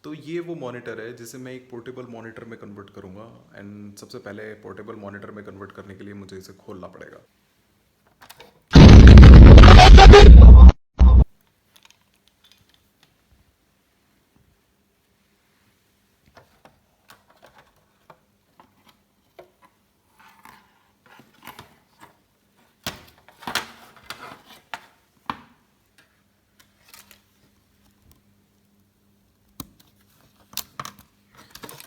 तो ये वो मॉनिटर है जिसे मैं एक पोर्टेबल मॉनिटर में कन्वर्ट करूँगा। एंड सबसे पहले पोर्टेबल मॉनिटर में कन्वर्ट करने के लिए मुझे इसे खोलना पड़ेगा।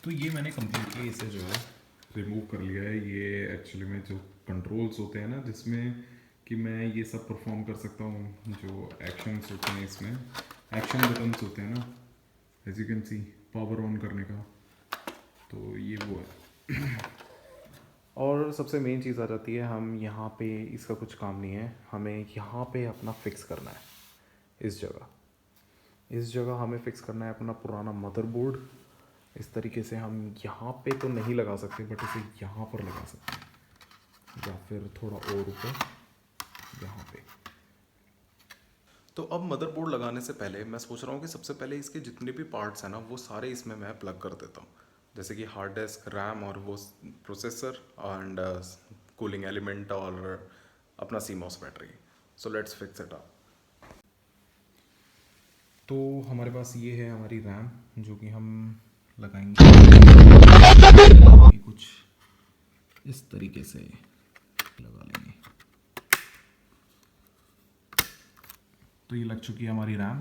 तो ये मैंने कम्प्लीटली इसे जो है रिमूव कर लिया है। ये एक्चुअली में जो कंट्रोल्स होते हैं ना, जिसमें कि मैं ये सब परफॉर्म कर सकता हूँ, जो एक्शंस होते हैं इसमें, एक्शन बटन्स होते हैं ना, as you can see, power on करने का, तो ये वो है। और सबसे मेन चीज़ आ जाती है, हम यहाँ पे इसका कुछ काम नहीं है, हमें यहाँ पे अपना फिक्स करना है। इस जगह हमें फिक्स करना है अपना पुराना मदरबोर्ड। इस तरीके से हम यहाँ पे तो नहीं लगा सकते, बट इसे यहाँ पर लगा सकते हैं, या फिर थोड़ा और ऊपर यहाँ पे। तो अब मदरबोर्ड लगाने से पहले मैं सोच रहा हूँ कि सबसे पहले इसके जितने भी पार्ट्स हैं ना, वो सारे इसमें मैं प्लग कर देता हूँ। जैसे कि हार्ड डिस्क, रैम और वो प्रोसेसर एंड कूलिंग एलिमेंट और अपना CMOS battery. So let's fix it up. तो हमारे पास ये है हमारी रैम, जो कि हम लगाएंगे कुछ इस तरीके से लगा लेंगे। तो ये लग चुकी है हमारी रैम।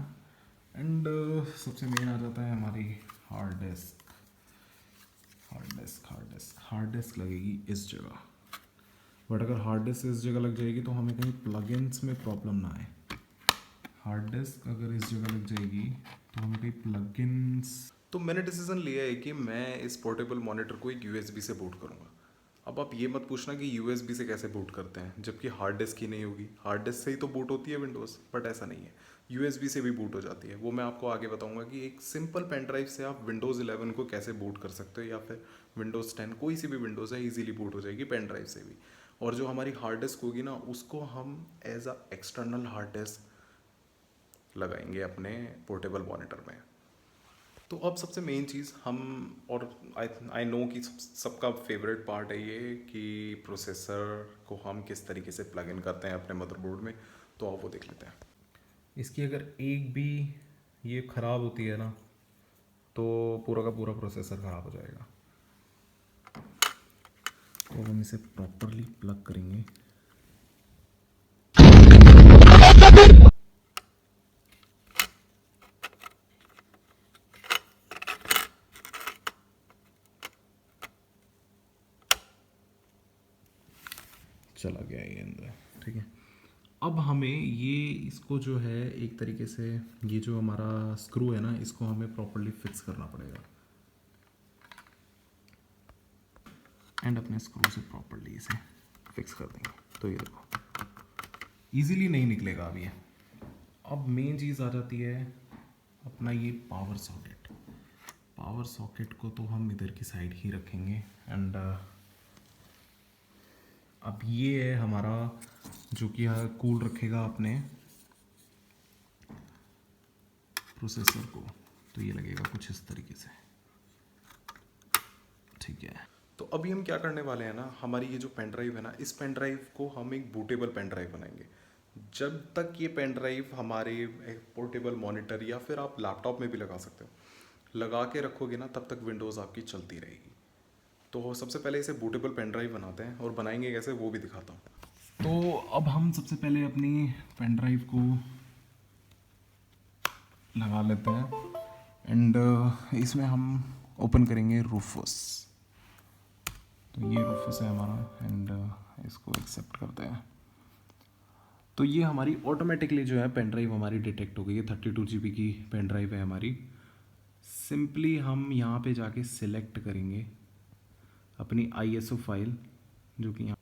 एंड सबसे मेन आ जाता है हमारी हार्ड डिस्क। हार्ड डिस्क लगेगी इस जगह। बट अगर हार्ड डिस्क इस जगह लग जाएगी तो हमें कहीं प्लगइन्स में प्रॉब्लम ना आए। हार्ड डिस्क अगर इस जगह लग जाएगी तो हमें कहीं प्लगइन्स। तो मैंने डिसीजन लिया है कि मैं इस पोर्टेबल मॉनिटर को एक यूएसबी से बूट करूँगा। अब आप ये मत पूछना कि यूएसबी से कैसे बूट करते हैं, जबकि हार्ड डिस्क ही नहीं होगी। हार्ड डिस्क से ही तो बूट होती है विंडोज़, बट ऐसा नहीं है, यूएसबी से भी बूट हो जाती है। वो मैं आपको आगे बताऊंगा कि एक सिंपल पेन ड्राइव से आप विंडोज़ 11 को कैसे बूट कर सकते हो, या फिर विंडोज़ 10, कोई सी भी विंडोज़ है ईजिली बूट हो जाएगी पेन ड्राइव से भी। और जो हमारी हार्ड डिस्क होगी ना, उसको हम as a external hard disk लगाएंगे अपने पोर्टेबल मॉनिटर में। तो अब सबसे मेन चीज़ हम, और आई नो कि सबका फेवरेट पार्ट है ये, कि प्रोसेसर को हम किस तरीके से प्लग इन करते हैं अपने मदरबोर्ड में। तो आप वो देख लेते हैं। इसकी अगर एक भी ये ख़राब होती है ना, तो पूरा का पूरा प्रोसेसर ख़राब हो जाएगा। तो हम इसे प्रॉपरली प्लग करेंगे। चला गया ये अंदर, ठीक है। अब हमें ये इसको जो है एक तरीके से, ये जो हमारा स्क्रू है ना, इसको हमें प्रॉपरली फिक्स करना पड़ेगा। एंड अपने स्क्रू से प्रॉपरली इसे फिक्स कर देंगे। तो ये देखो इजीली नहीं निकलेगा अब ये। अब मेन चीज़ आ जाती है अपना ये पावर सॉकेट। पावर सॉकेट को तो हम इधर की साइड ही रखेंगे। एंड अब ये है हमारा, जो कि कूल रखेगा अपने प्रोसेसर को। तो ये लगेगा कुछ इस तरीके से, ठीक है। तो अभी हम क्या करने वाले हैं ना, हमारी ये जो पेन ड्राइव है ना, इस पेन ड्राइव को हम एक बूटेबल पेन ड्राइव बनाएंगे। जब तक ये पेन ड्राइव हमारे एक पोर्टेबल मॉनिटर या फिर आप लैपटॉप में भी लगा सकते हो, लगा के रखोगे ना, तब तक विंडोज़ आपकी चलती रहेगी। तो सबसे पहले इसे बूटेबल पेन ड्राइव बनाते हैं, और बनाएंगे कैसे वो भी दिखाता हूँ। तो अब हम सबसे पहले अपनी पेन ड्राइव को लगा लेते हैं। एंड इसमें हम ओपन करेंगे रूफस। तो ये रूफस है हमारा। एंड इसको एक्सेप्ट करते हैं। तो ये हमारी ऑटोमेटिकली जो है पेन ड्राइव हमारी डिटेक्ट हो गई है। 32 GB की पेन ड्राइव है हमारी। सिंपली हम यहाँ पे जाके सिलेक्ट करेंगे अपनी ISO फाइल, जो कि यहाँ।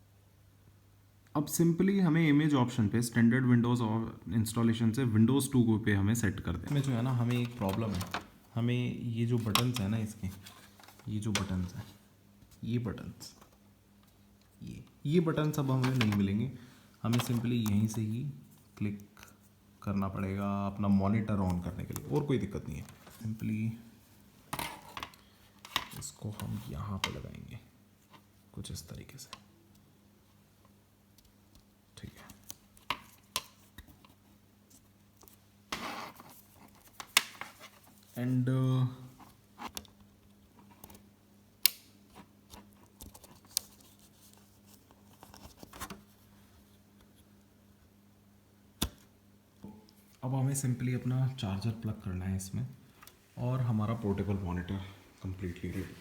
अब सिंपली हमें इमेज ऑप्शन पे स्टैंडर्ड विंडोज़ और इंस्टॉलेशन से विंडोज़ 2 पे हमें सेट कर दें। इसमें जो है ना, हमें एक प्रॉब्लम है। हमें ये जो बटन्स हैं ना इसके, ये जो बटन्स हैं, ये बटन्स, ये बटन्स अब हमें नहीं मिलेंगे। हमें सिंपली यहीं से ही क्लिक करना पड़ेगा अपना मॉनिटर ऑन करने के लिए, और कोई दिक्कत नहीं है। सिंपली इसको हम यहाँ पे लगाएंगे कुछ इस तरीके से, ठीक है। एंड अब हमें सिंपली अपना चार्जर प्लग करना है इसमें और हमारा पोर्टेबल मॉनिटर कंप्लीटली रेडी।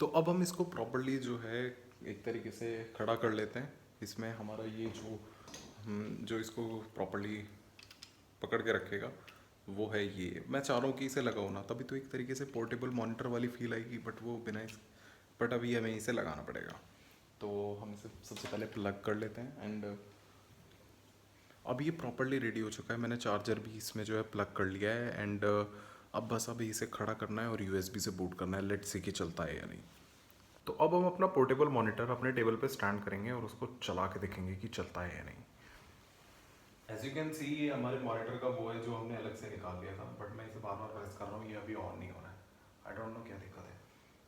तो अब हम इसको प्रॉपर्ली जो है एक तरीके से खड़ा कर लेते हैं। इसमें हमारा ये जो इसको प्रॉपर्ली पकड़ के रखेगा वो है ये। मैं चाह रहा हूँ कि इसे लगाओ ना, तभी तो एक तरीके से पोर्टेबल मॉनिटर वाली फील आएगी, बट वो बिना बट अभी हमें इसे लगाना पड़ेगा। तो हम इसे सबसे पहले प्लग कर लेते हैं। एंड अब ये प्रॉपर्ली रेडी हो चुका है। मैंने चार्जर भी इसमें जो है प्लग कर लिया है। एंड अब बस अभी इसे खड़ा करना है और यूएसबी से बूट करना है। लेट्स सी कि चलता है या नहीं। तो अब हम अपना पोर्टेबल मॉनिटर अपने टेबल पे स्टैंड करेंगे और उसको चला के देखेंगे कि चलता है या नहीं। एज यू कैन सी ये हमारे मॉनिटर का वो है जो हमने अलग से निकाल लिया था, बट मैं इसे बार बार प्रेस कर रहा हूँ, ये अभी ऑन नहीं हो रहा है। आई डोंट नो क्या दिक्कत है।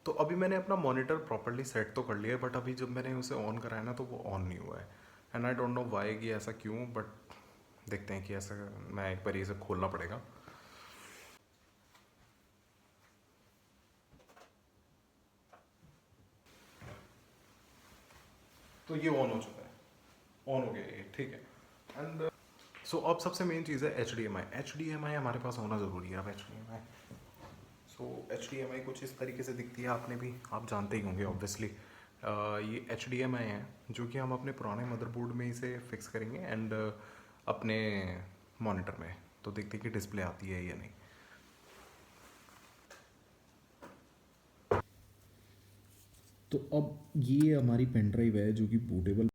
तो अभी मैंने अपना मॉनिटर प्रॉपर्ली सेट तो कर लिया है, बट अभी जब मैंने उसे ऑन करा है ना तो वो ऑन नहीं हुआ है। And I don't know why कि ऐसा क्यों, बट देखते हैं कि ऐसा मैं एक बार इसे खोलना पड़ेगा। तो ये ऑन हो चुका है, ऑन हो गया ये, ठीक है। एंड सो अब सबसे मेन चीज़ है एच डी एम आई हमारे पास होना ज़रूरी है। अब एच डी एम आई कुछ इस तरीके से दिखती है, आप जानते ही होंगे ऑब्वियसली। ये एच डी एम आई है जो कि हम अपने पुराने मदरबोर्ड में इसे फिक्स करेंगे एंड अपने मॉनिटर में, तो देखते हैं कि डिस्प्ले आती है या नहीं। तो अब ये हमारी पेन ड्राइव है जो कि बूटेबल